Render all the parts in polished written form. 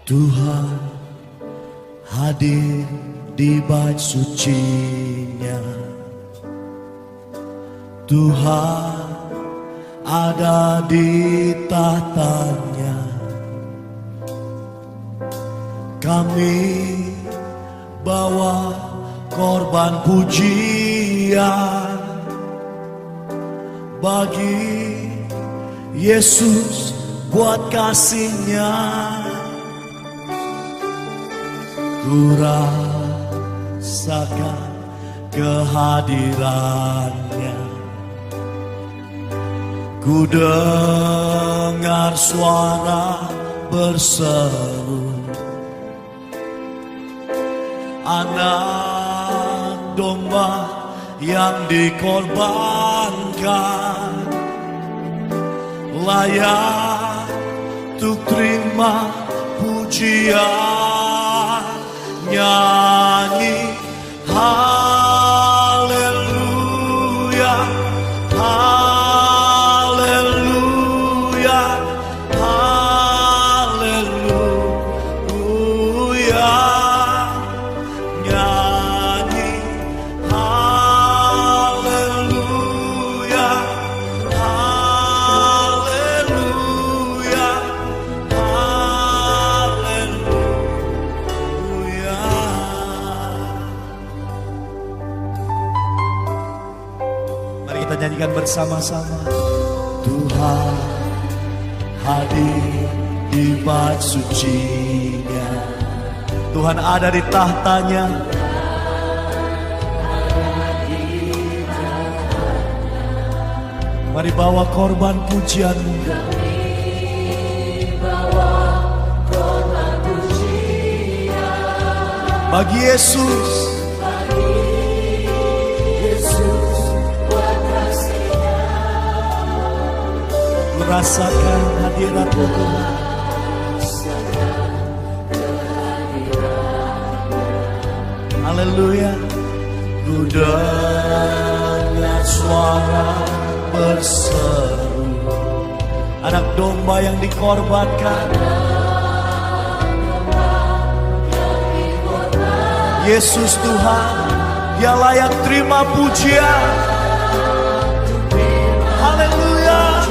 Tuhan hadir di bait suci-Nya. Tuhan ada di tahtanya. Kami bawa korban pujian bagi Yesus buat kasih-Nya. Ku rasakan kehadiran-Nya. Ku dengar suara berseru, anak domba yang dikorbankan, layak untuk terima pujian. Nyanyi haleluya, haleluya, haleluya. Nyanyi haleluya, haleluya, haleluya. Mari kita nyanyikan bersama-sama. Tuhan hadir di bait suci-Nya. Tuhan ada di tahtanya. Mari bawa korban pujian-Mu. Bagi Yesus, ku rasakan hadirat-Mu Tuhan. Haleluya. Ku dengar suara berseru, anak domba yang dikorbankan. Yesus Tuhan, Dia layak terima pujian. Haleluya.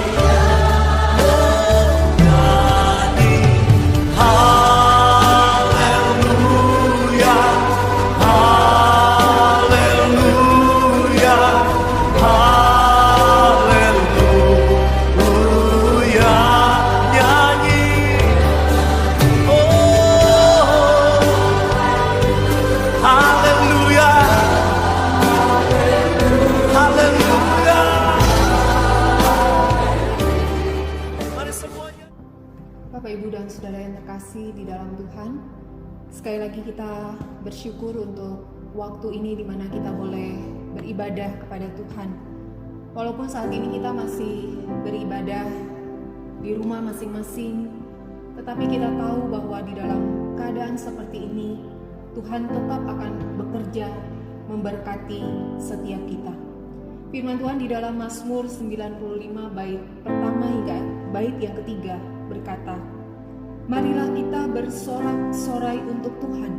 Bapak, Ibu, dan Saudara yang terkasih di dalam Tuhan, sekali lagi kita bersyukur untuk waktu ini di mana kita boleh beribadah kepada Tuhan. Walaupun saat ini kita masih beribadah di rumah masing-masing, tetapi kita tahu bahwa di dalam keadaan seperti ini, Tuhan tetap akan bekerja memberkati setiap kita. Firman Tuhan di dalam Mazmur 95 bait pertama hingga bait yang ketiga berkata, marilah kita bersorak-sorai untuk Tuhan,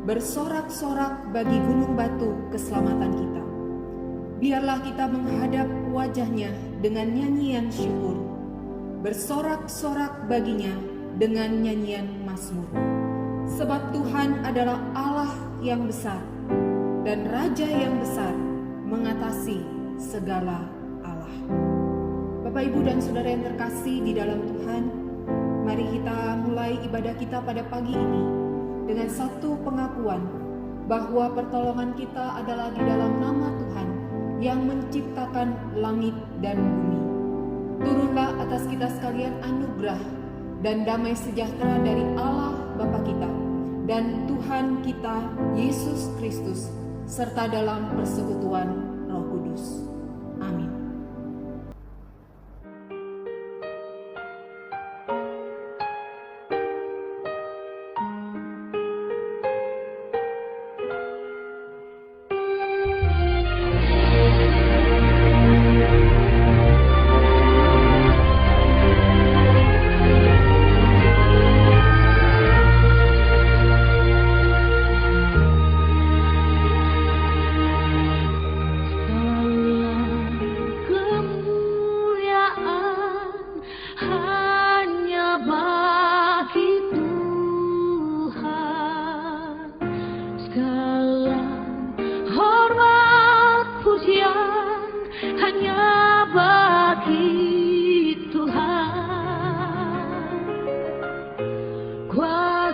bersorak-sorak bagi gunung batu keselamatan kita. Biarlah kita menghadap wajah-Nya dengan nyanyian syukur, bersorak-sorak baginya dengan nyanyian mazmur. Sebab Tuhan adalah Allah yang besar dan Raja yang besar mengatasi segala Allah. Bapak, Ibu, dan Saudara yang terkasih di dalam Tuhan, mari kita mulai ibadah kita pada pagi ini dengan satu pengakuan bahwa pertolongan kita adalah di dalam nama Tuhan yang menciptakan langit dan bumi. Turunlah atas kita sekalian anugerah dan damai sejahtera dari Allah Bapa kita dan Tuhan kita Yesus Kristus serta dalam persekutuan Roh Kudus. Amin.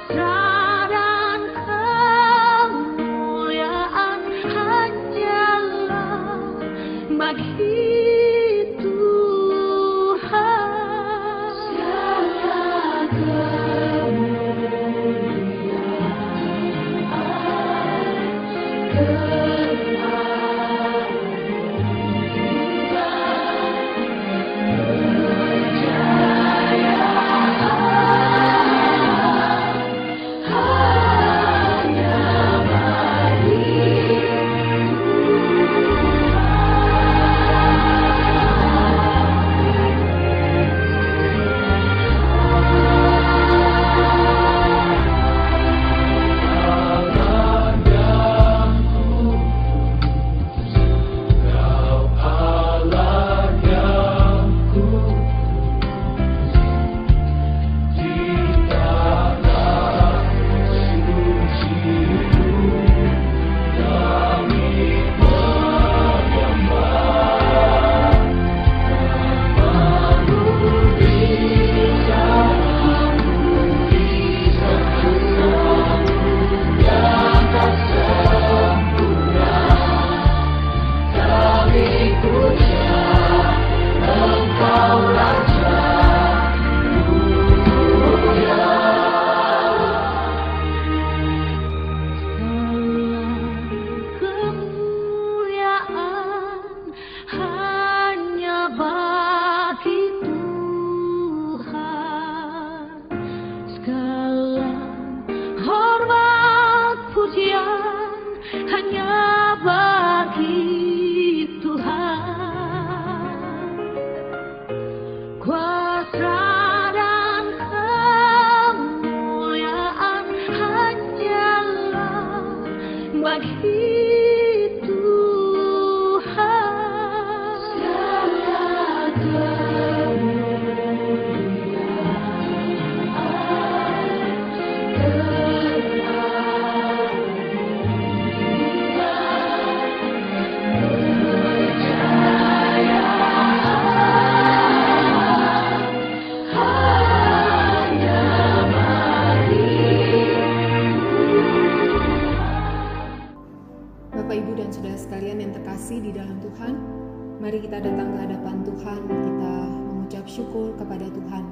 Kuasa dan kemuliaan hanyalah bagi Tuhan. Segala kemuliaan hanya bagi Tuhan. Segala hormat pujian hanya bagi Tuhan. Kuasa dan kemuliaan hanyalah bagi Tuhan. Segala Bapak, Ibu, dan Saudara sekalian yang terkasih di dalam Tuhan, mari kita datang ke hadapan Tuhan, kita mengucap syukur kepada Tuhan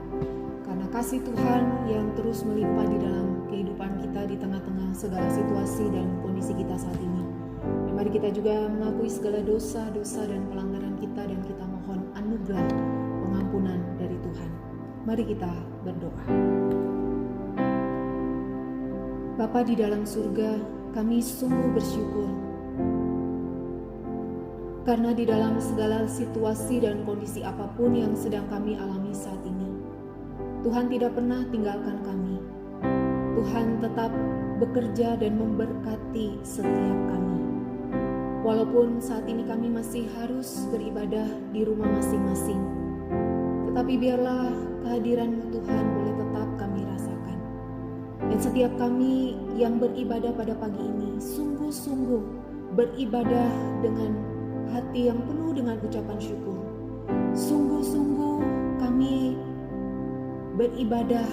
karena kasih Tuhan yang terus melimpah di dalam kehidupan kita di tengah-tengah segala situasi dan kondisi kita saat ini. Dan mari kita juga mengakui segala dosa-dosa dan pelanggaran kita, dan kita mohon anugerah pengampunan dari Tuhan. Mari kita berdoa. Bapa di dalam surga, kami sungguh bersyukur karena di dalam segala situasi dan kondisi apapun yang sedang kami alami saat ini, Tuhan tidak pernah tinggalkan kami. Tuhan tetap bekerja dan memberkati setiap kami. Walaupun saat ini kami masih harus beribadah di rumah masing-masing, tetapi biarlah kehadiran Tuhan boleh tetap kami rasakan. Dan setiap kami yang beribadah pada pagi ini sungguh-sungguh beribadah dengan hati yang penuh dengan ucapan syukur. Sungguh-sungguh kami beribadah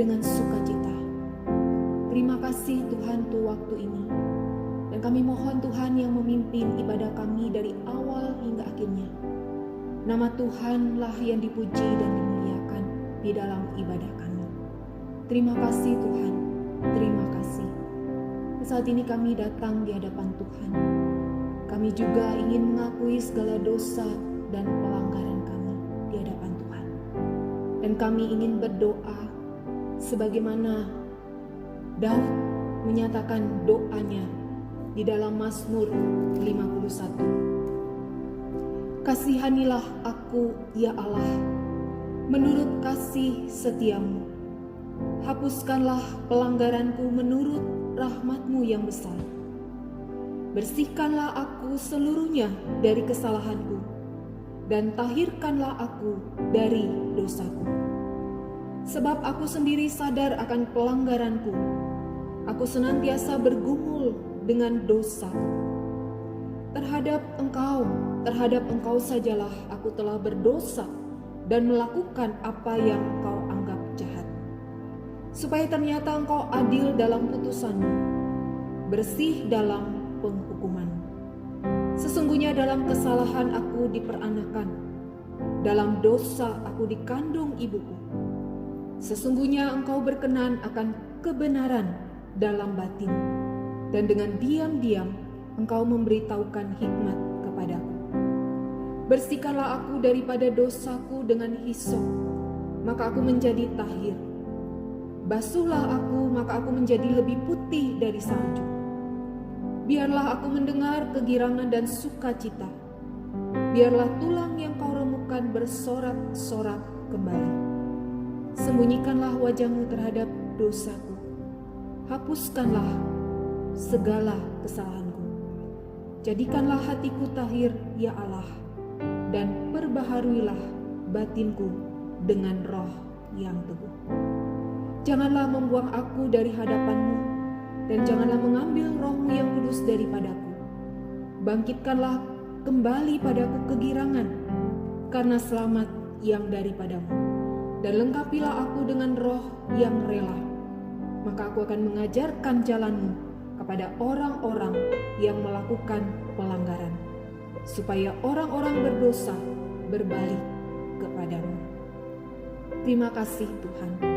dengan sukacita. Terima kasih Tuhan untuk waktu ini. Dan kami mohon Tuhan yang memimpin ibadah kami dari awal hingga akhirnya. Nama Tuhanlah yang dipuji dan dimuliakan di dalam ibadah kami. Terima kasih Tuhan, terima kasih. Saat ini kami datang di hadapan Tuhan. Kami juga ingin mengakui segala dosa dan pelanggaran kami di hadapan Tuhan. Dan kami ingin berdoa sebagaimana Daud menyatakan doanya di dalam Mazmur 51. Kasihanilah aku, ya Allah, menurut kasih setiamu. Hapuskanlah pelanggaranku menurut rahmat-Mu yang besar. Bersihkanlah aku seluruhnya dari kesalahanku, dan tahirkanlah aku dari dosaku. Sebab aku sendiri sadar akan pelanggaranku. Aku senantiasa bergumul dengan dosa. Terhadap engkau sajalah aku telah berdosa dan melakukan apa yang Engkau anggap jahat. supaya ternyata Engkau adil dalam putusan-Mu, bersih dalam penghukuman. Sesungguhnya dalam kesalahan aku diperanakan, dalam dosa aku dikandung ibuku. Sesungguhnya Engkau berkenan akan kebenaran dalam batin, dan dengan diam-diam Engkau memberitahukan hikmat kepadaku. Bersihkanlah aku daripada dosaku dengan hisop, maka aku menjadi tahir. Basuhlah aku, maka aku menjadi lebih putih dari salju. Biarlah aku mendengar kegirangan dan sukacita. Biarlah tulang yang Kau remukkan bersorak-sorak kembali. Sembunyikanlah wajah-Mu terhadap dosaku. Hapuskanlah segala kesalahanku. Jadikanlah hatiku tahir, ya Allah, dan perbaharuilah batinku dengan roh yang teguh. Janganlah membuang aku dari hadapan-Mu, dan janganlah mengambil roh-Mu yang kudus daripadaku. Bangkitkanlah kembali padaku kegirangan, karena selamat yang daripada-Mu, dan lengkapilah aku dengan roh yang rela. Maka aku akan mengajarkan jalan-Mu kepada orang-orang yang melakukan pelanggaran, supaya orang-orang berdosa berbalik kepadamu. Terima kasih Tuhan.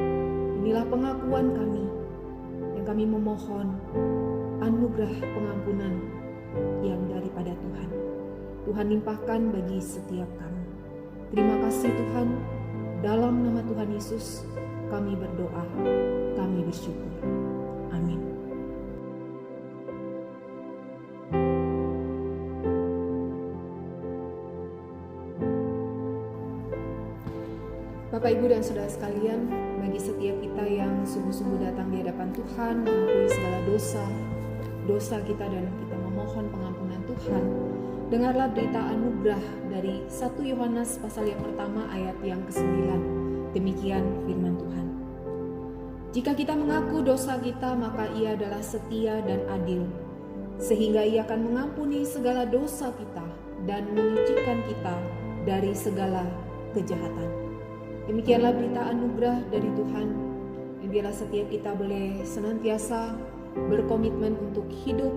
Inilah pengakuan kami, yang kami memohon anugerah pengampunan yang daripada Tuhan. Tuhan limpahkan bagi setiap kami. Terima kasih Tuhan. Dalam nama Tuhan Yesus kami berdoa, kami bersyukur. Amin. Bapak, Ibu, dan Saudara sekalian, bagi setiap kita yang sungguh-sungguh datang di hadapan Tuhan, mengakui segala dosa kita dan kita memohon pengampunan Tuhan, dengarlah berita anugerah dari 1 Yohanes pasal yang pertama ayat yang ke-9. Demikian firman Tuhan. Jika kita mengaku dosa kita, maka Ia adalah setia dan adil, sehingga Ia akan mengampuni segala dosa kita dan menyucikan kita dari segala kejahatan. Demikianlah berita anugerah dari Tuhan. Dan biarlah setiap kita boleh senantiasa berkomitmen untuk hidup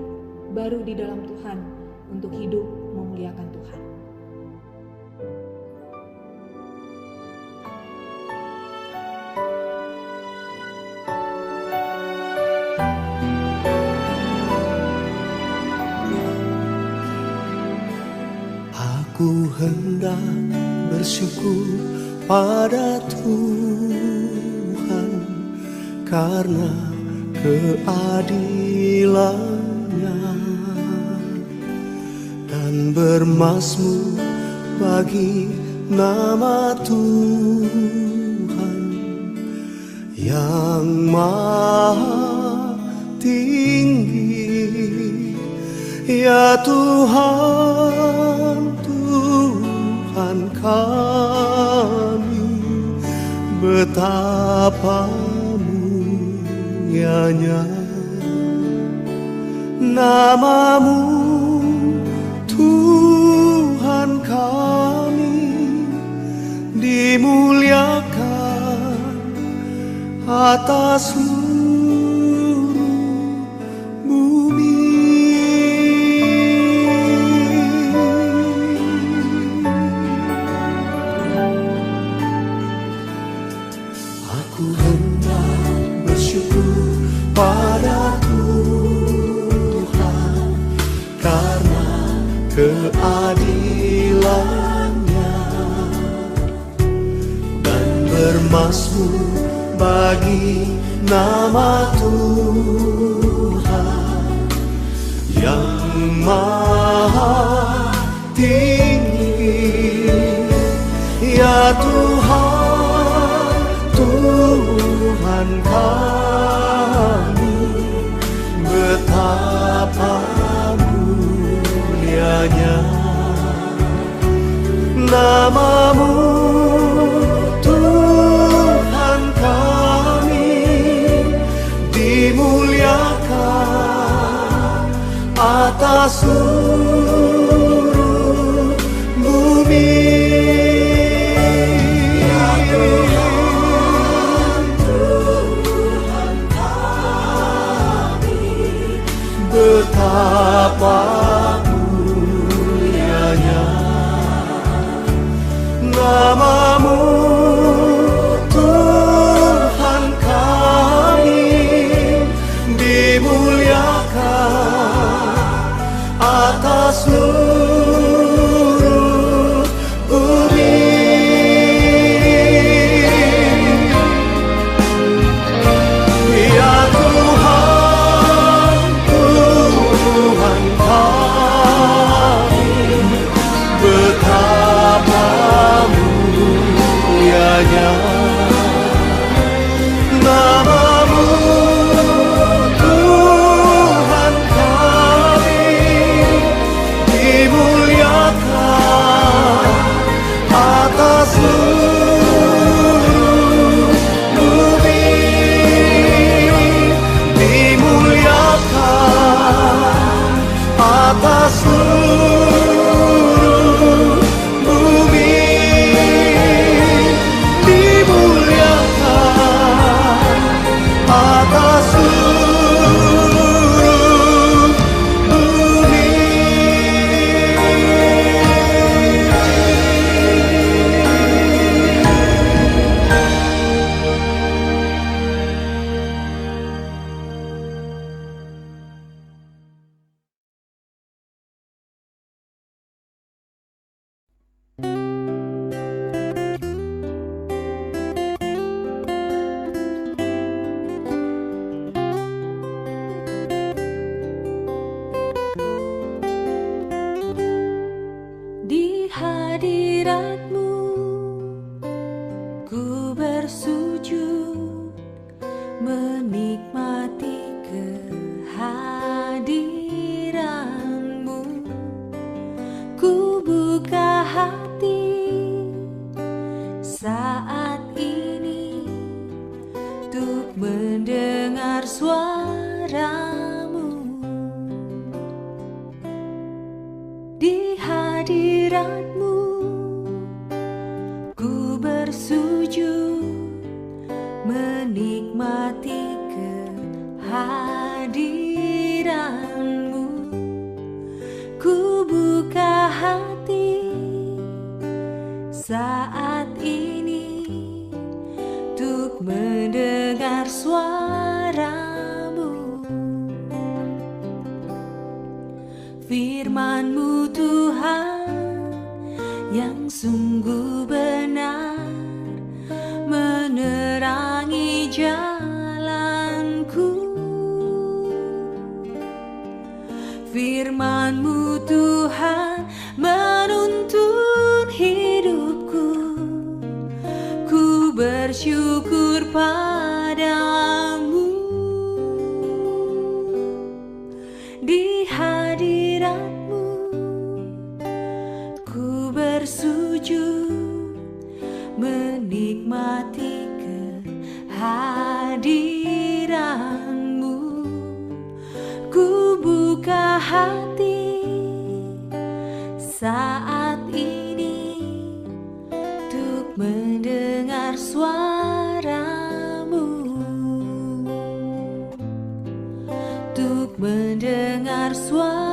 baru di dalam Tuhan, untuk hidup memuliakan Tuhan. Aku hendak bersyukur pada Tuhan karena keadilan-Nya dan bermazmur bagi nama Tuhan yang maha tinggi. Ya Tuhan, Tuhan kami, betapa mulianya nama-Mu, Tuhan kami, dimuliakan atas seluruh bumi. Aku hendak bersyukur pada Tuhan karena keadilan-Nya dan bermazmur bagi nama Tuhan yang maha tinggi. Ya Tuhan, Tuhan kami, betapa mulianya nama-Mu, Tuhan kami, dimuliakan atas seluruh bumi. Ya Tuhan, Betapa mulianya nama-Mu, Tuhan kami, dimuliakan atas seluruh bumi. Ya Tuhan, Tuhan kami, betapa mulianya nama-Mu, Tuhan kami, dimuliakan atas seluruh bumi, dimuliakan atas seluruh bumi, dimuliakan atas seluruh bumi. Di hadirat-Mu ku bersujud, menikmati kehadiran-Mu. Ku buka hati saat ini untuk mendengar suara-Mu. Di hadirat-Mu ku bersujud, menikmati kehadiran-Mu. Ku buka hati saat ini untuk mendengar suara-Mu. Firman-Mu Tuhan yang sungguh benar, menerangi jalanku. Firman-Mu Tuhan menuntun hidupku. Ku bersyukur padamu. Di hadirat-Mu ku bersujud, menikmati kehadiran-Mu. Ku buka hati saat ini untuk mendengar suara-Mu, untuk mendengar suara